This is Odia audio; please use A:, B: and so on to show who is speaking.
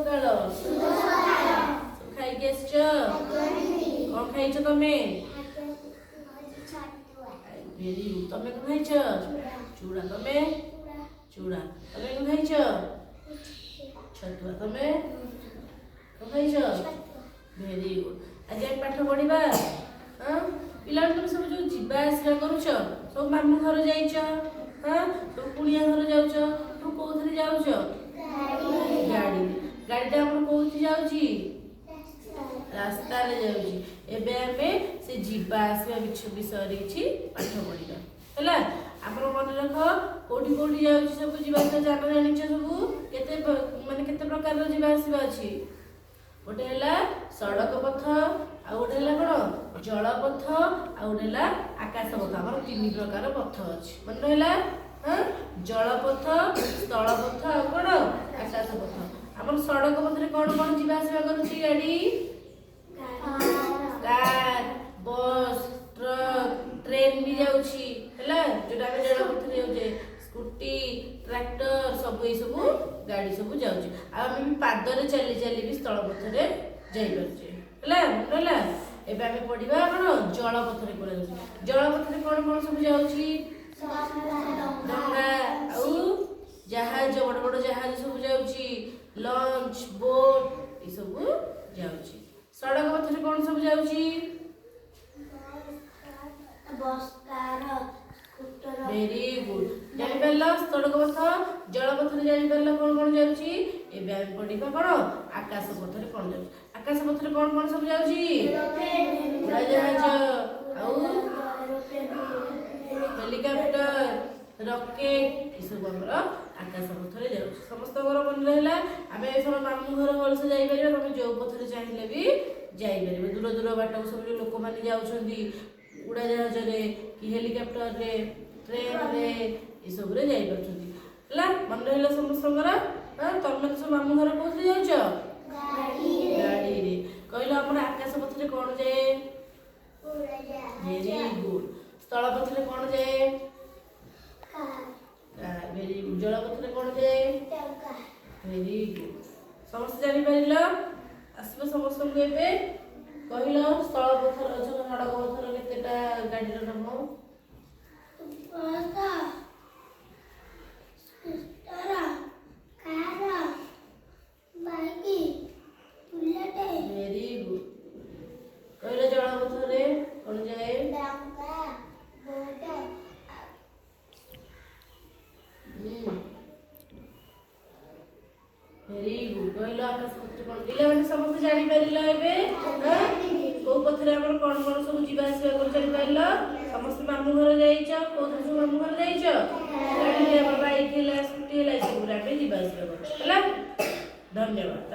A: ସକାଳ। ଖାଇକି ଆସିଛ? କଣ ଖାଇଛ ତମେ? Very good. ତମେ କଣ ଖାଇଛ? ଚୁଡ଼ା। ତମେ? ଚୁଡ଼ା। ତମେ କଣ ଖାଇଛ? ଛତୁଆ। ତମେ କଣ ଖାଇଛ? Very good. ଆଜି ଆମେ ପାଠ ପଢିବା। ପିଲାମାନେ ତମେ ସବୁ ଯୋଉ ଯିବା ଆସିବା କରୁଛ, ସବୁ ମାମୁଁ ଘର ଯାଇଛ, ସବୁ କୁଣିଆ ଘର ଯାଉଛ, ତୁ କୋଉଥିରେ ଯାଉଛ? ଗାଡିରେ। ଗାଡିଟା ଆମର କୋଉଠି ଯାଉଛି? ରାସ୍ତାରେ ଯାଉଛି। ଏବେ ଆମେ ସେ ଯିବା ଆସିବା ବିଷୟରେ କିଛି ପାଠ ପଢିବା ହେଲା। ଆମର ମନେ ରଖ କୋଉଠି କୋଉଠି ଯାଉଛି ସବୁ ଯିବା ଆସିବା ଯାନ ଜାଣିଛ ସବୁ? କେତେ ପ୍ରକାରର ଯିବା ଆସିବା ଅଛି? ଗୋଟେ ହେଲା ସଡ଼କ ପଥ, ଆଉ ଗୋଟେ ହେଲା କଣ ଜଳପଥ, ଆଉ ଗୋଟେ ହେଲା ଆକାଶ ପଥ। ଆମର 3 ପ୍ରକାର ପଥ ଅଛି, ମନେ ରହିଲା? ଜଳପଥ, ସ୍ଥଳପଥ, ଆଉ କଣ ଆକାଶ ପଥ। ଆମର ସଡ଼କ ପଥରେ କଣ କଣ ଯିବା ଆସିବା କରୁଛି ଗାଡି? କାର, ବସ୍, ଟ୍ରକ୍, ଟ୍ରେନ ବି ଯାଉଛି ହେଲା। ଯୋଉଟା ଆମେ ଜଳପଥରେ ଯାଉଛେ, ସ୍କୁଟି, ଟ୍ରାକ୍ଟର, ସବୁ ଏଇ ସବୁ ଗାଡି ସବୁ ଯାଉଛି। ଆଉ ଆମେ ବି ପାଦରେ ଚାଲି ଚାଲି ବି ସ୍ଥଳ ପଥରେ ଯାଇପାରୁଛେ ହେଲା। ହେଲା ଏବେ ଆମେ ପଢିବା କଣ ଜଳପଥରେ କଣ ଯାଉଛି। ଜଳପଥରେ କଣ କଣ ସବୁ ଯାଉଛି? ଡଙ୍ଗା, ଆଉ ଜାହାଜ, ବଡ ବଡ ଜାହାଜ ସବୁ ଯାଉଛି, ଲଞ୍ଚ, ବୋଟ ଏ ସବୁ ଯାଉଛି। ସଡ଼କ ପଥରେ କଣ ସବୁ ଯାଉଛି? Very good. ଜାଣିପାରିଲ ସଡ଼କ ପଥ। ଜଳପଥରେ ଜାଣିପାରିଲ କଣ କଣ ଯାଉଛି? ଏବେ ଆମେ ପଢିବା କଣ ଆକାଶ ପଥରେ କଣ ଯାଉଛି। ଆକାଶ ପଥରେ କଣ କଣ ସବୁ ଯାଉଛି? ଉଡାଜାହାଜ, ଆଉ ହେଲିକପ୍ଟର, ରକେଟ ଏସବୁ ଆମର ଆକାଶ ପଥରେ ଯାଉଛି। ସମସ୍ତଙ୍କର ମନେ ରହିଲା? ଆମେ ଏଥର ମାମୁଁ ଘର ଭଲସେ ଯାଇପାରିବା। ତମେ ଯୋଉ ପଥରେ ଚାହିଁଲେ ବି ଯାଇପାରିବେ। ଦୂର ଦୂର ବାଟକୁ ସବୁ ଯୋଉ ଲୋକମାନେ ଯାଉଛନ୍ତି ଉଡାଜାହାଜରେ କି ହେଲିକପ୍ଟରରେ, ଟ୍ରେନରେ ଏସବୁରେ ଯାଇପାରୁଛନ୍ତି ହେଲା। ମନେ ରହିଲା ସମସ୍ତଙ୍କର? ତମେ ସବୁ ମାମୁଁ ଘର କୋଉଥିରେ ଯାଉଛ? ଗାଡିରେ। କହିଲ ଆମର ଆକାଶ ପଥରେ କଣ ଯାଏ? Very good. ସ୍ଥଳ ପଥରେ କଣ ଯାଏ? Very good. ଜଳପଥରେ କଣ ଯାଏ? Very good. ସମସ୍ତେ ଜାଣିପାରିଲ? ଆସିବ ସମସ୍ତଙ୍କୁ ଏବେ କହିଲ ସ୍ଥଳ ପଥର ସଡ଼କ ପଥର କେତେଟା ଗାଡିର ନାମ? Very good. କହିଲ ଜଳପଥରେ କଣ ଯାଏ? Very good. କହିଲ ଆକାଶ ପଥରେ କଣ? ପିଲାମାନେ ସମସ୍ତେ ଜାଣିପାରିଲ ଏବେ? କୋଉ ପଥରେ ଆମର କଣ କଣ ସବୁ ଯିବା ଆସିବା କରି ଜାଣିପାରିଲ? ସମସ୍ତେ ମାମୁଁ ଘର ଯାଇଛ? କୋଉଥିରେ ସବୁ ମାମୁଁ ଘର ଯାଇଛ? ଗାଡିରେ। ଆମର ବାଇକ୍ ହେଲା, ସ୍କୁଟି ହେଲା, ଏସବୁରେ ଆମେ ଯିବା ଆସିବା କରୁଛୁ ହେଲା। ଧନ୍ୟବାଦ।